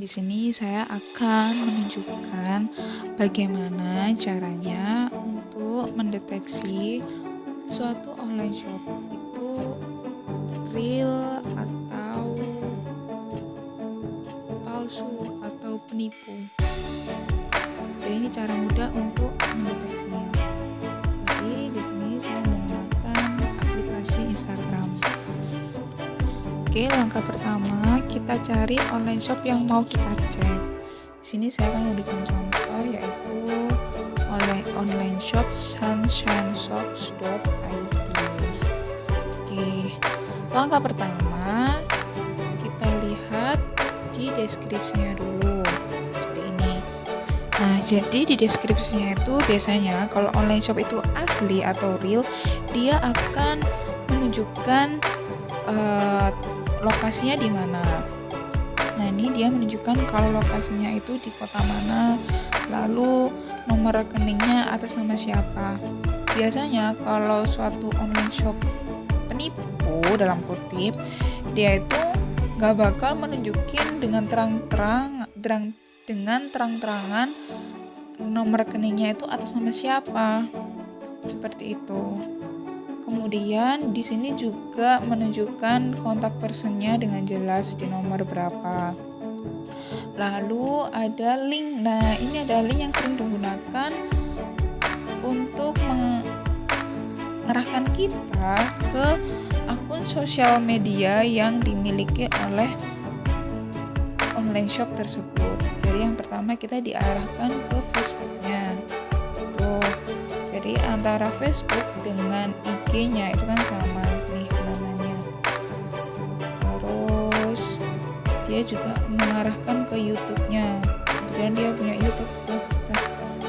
Di sini saya akan menunjukkan bagaimana caranya untuk mendeteksi suatu online shop itu real atau palsu atau penipu. Jadi ini cara mudah untuk mendeteksinya. Jadi di sini saya menggunakan aplikasi Instagram. Oke, langkah pertama kita cari online shop yang mau kita cek. Di sini saya akan memberikan contoh yaitu online shop sunshinesocks.id. Oke, langkah pertama kita lihat di deskripsinya dulu seperti ini. Nah, jadi di deskripsinya itu biasanya kalau online shop itu asli atau real, dia akan menunjukkan lokasinya di mana. Nah, ini dia menunjukkan kalau lokasinya itu di kota mana, lalu nomor rekeningnya atas nama siapa. Biasanya kalau suatu online shop penipu dalam kutip, dia itu nggak bakal menunjukin dengan terang-terangan nomor rekeningnya itu atas nama siapa. Seperti itu. Kemudian di sini juga menunjukkan kontak personnya dengan jelas di nomor berapa. Lalu ada link. Nah, ini ada link yang sering digunakan untuk mengarahkan kita ke akun sosial media yang dimiliki oleh online shop tersebut. Jadi yang pertama kita diarahkan ke Facebooknya. Tuh. Jadi antara Facebook dengan IG-nya itu kan sama nih namanya. Terus dia juga mengarahkan ke YouTube-nya. Kemudian dia punya YouTube tuh. Nah,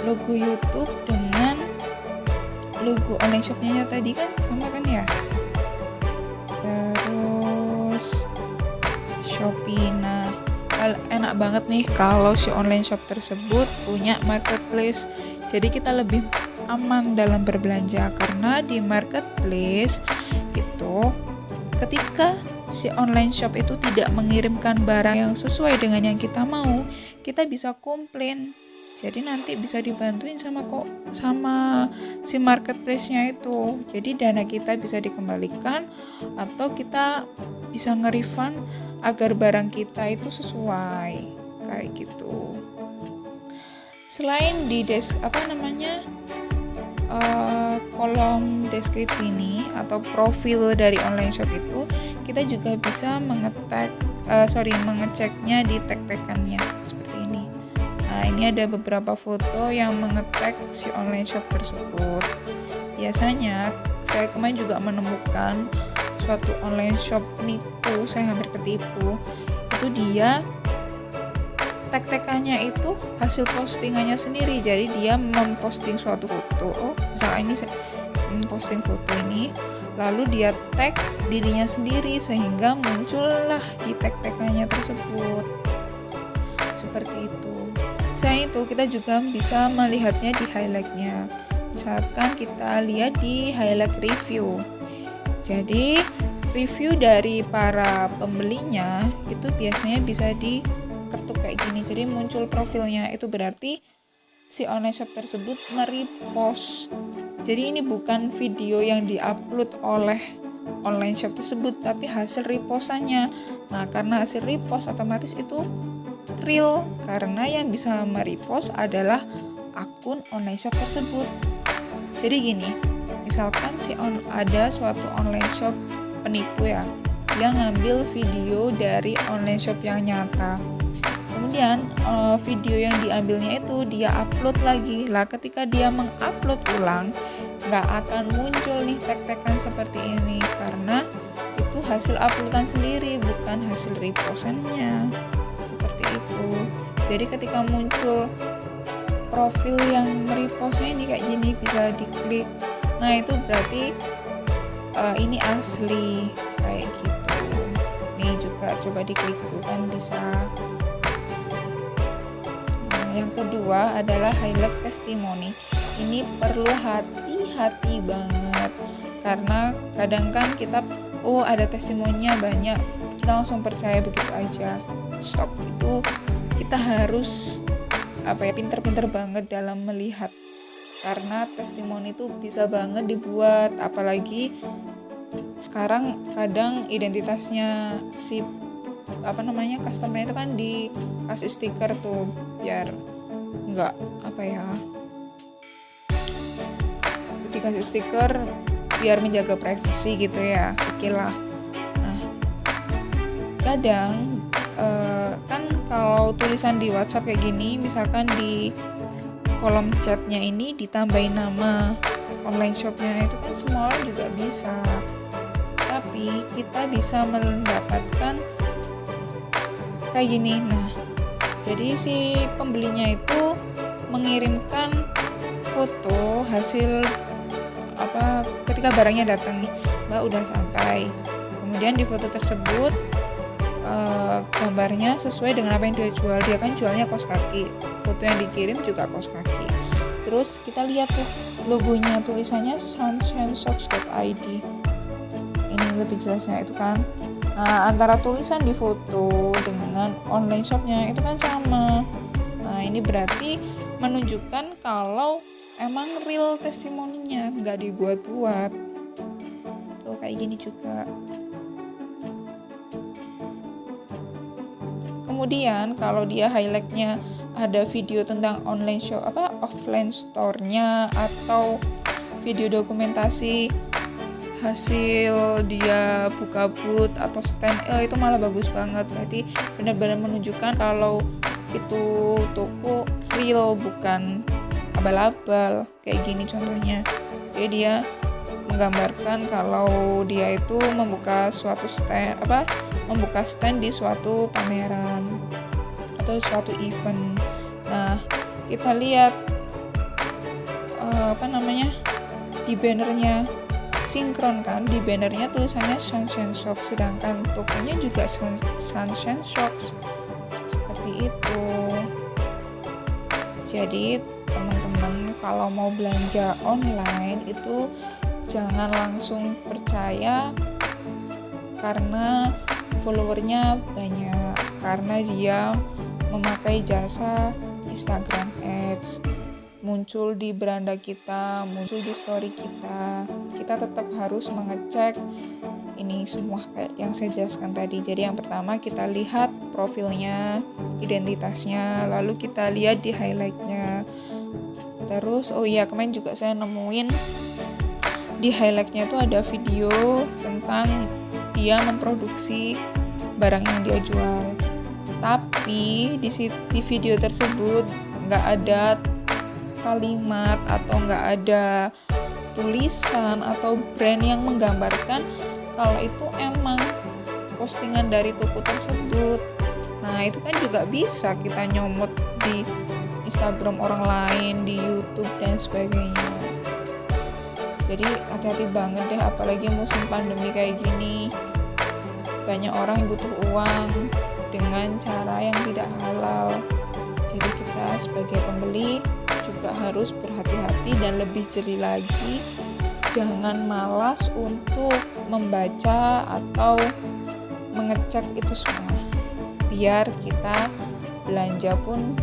logo YouTube dengan logo online shop-nya tadi kan sama kan ya. Terus Shopee. Nah, enak banget nih kalau si online shop tersebut punya marketplace. Jadi kita lebih aman dalam berbelanja karena di marketplace itu ketika si online shop itu tidak mengirimkan barang yang sesuai dengan yang kita mau, kita bisa komplain. Jadi nanti bisa dibantuin sama si marketplace-nya itu. Jadi dana kita bisa dikembalikan atau kita bisa nge-refund agar barang kita itu sesuai kayak gitu. Selain di kolom deskripsi ini atau profil dari online shop itu, kita juga bisa mengeceknya di tag-tagannya seperti ini. Nah, ini ada beberapa foto yang mengetag si online shop tersebut. Biasanya saya kemarin juga menemukan suatu online shop penipu, saya hampir ketipu. Itu dia tag-tagannya itu hasil postingannya sendiri. Jadi dia memposting suatu foto. Misalnya ini saya memposting foto ini, lalu dia tag dirinya sendiri sehingga muncullah di tag-tagannya tersebut. Seperti itu. Selain itu kita juga bisa melihatnya di highlight-nya. Misalkan kita lihat di highlight review. Jadi review dari para pembelinya itu biasanya bisa diketuk kayak gini. Jadi muncul profilnya, itu berarti si online shop tersebut nge-repost. Jadi ini bukan video yang diupload oleh online shop tersebut, tapi hasil repostannya. Nah, karena hasil repost otomatis itu real, karena yang bisa merepost adalah akun online shop tersebut. Jadi gini, misalkan ada suatu online shop penipu ya, dia ngambil video dari online shop yang nyata. Kemudian video yang diambilnya itu dia upload lagi. Lah ketika dia mengupload ulang, nggak akan muncul nih tag-tagan seperti ini karena itu hasil uploadan sendiri, bukan hasil repostannya. Seperti itu. Jadi ketika muncul profil yang merepostnya ini kayak gini, bisa diklik. Nah, itu berarti ini asli kayak gitu. Nih juga coba diklik tuh kan bisa. Nah, yang kedua adalah highlight testimoni. Ini perlu hati-hati banget karena kadang kan kita ada testimoninya banyak, kita langsung percaya begitu aja. Stop, itu kita harus pinter-pinter banget dalam melihat, karena testimoni itu bisa banget dibuat, apalagi sekarang kadang identitasnya si customer itu kan dikasih stiker tuh biar nggak dikasih stiker biar menjaga privasi gitu ya. Oke lah. Nah, kadang kan kalau tulisan di WhatsApp kayak gini, misalkan di kolom chatnya ini ditambahin nama online shopnya, itu kan semua orang juga bisa, tapi kita bisa mendapatkan kayak gini. Nah, jadi si pembelinya itu mengirimkan foto hasil ketika barangnya datang nih, Mbak udah sampai. Kemudian di foto tersebut gambarnya sesuai dengan apa yang dia jual. Dia kan jualnya kaos kaki, foto yang dikirim juga kaos kaki. Terus kita lihat tuh logonya, tulisannya sunshineshops.id. Ini lebih jelasnya itu kan. Nah, antara tulisan di foto dengan online shopnya itu kan sama. Nah, ini berarti menunjukkan kalau emang real testimoninya, nggak dibuat-buat. Tuh kayak gini juga. Kemudian kalau dia highlightnya ada video tentang online shop offline store-nya, atau video dokumentasi hasil dia buka booth atau stand, itu malah bagus banget. Berarti benar-benar menunjukkan kalau itu toko real, bukan abal-abal kayak gini contohnya. Jadi dia menggambarkan kalau dia itu membuka stand di suatu pameran atau suatu event. Nah, kita lihat di bannernya sinkron kan, di bannernya tulisannya Sunshine Shop, sedangkan tokonya juga Sunshine Shops, seperti itu. Jadi teman-teman kalau mau belanja online itu jangan langsung percaya karena followernya banyak, karena dia memakai jasa Instagram Ads, muncul di beranda kita, muncul di story kita. Kita tetap harus mengecek ini semua kayak yang saya jelaskan tadi. Jadi yang pertama kita lihat profilnya, identitasnya, lalu kita lihat di highlightnya. Terus kemarin juga saya nemuin di highlightnya tuh ada video tentang dia memproduksi barang yang dia jual. Tapi di video tersebut nggak ada kalimat atau nggak ada tulisan atau brand yang menggambarkan kalau itu emang postingan dari toko tersebut. Nah, itu kan juga bisa kita nyomot di Instagram orang lain, di YouTube dan sebagainya. Jadi hati-hati banget deh, apalagi musim pandemi kayak gini. Banyak orang yang butuh uang dengan cara yang tidak halal. Jadi kita sebagai pembeli juga harus berhati-hati dan lebih jeli lagi. Jangan malas untuk membaca atau mengecek itu semua. Biar kita belanja pun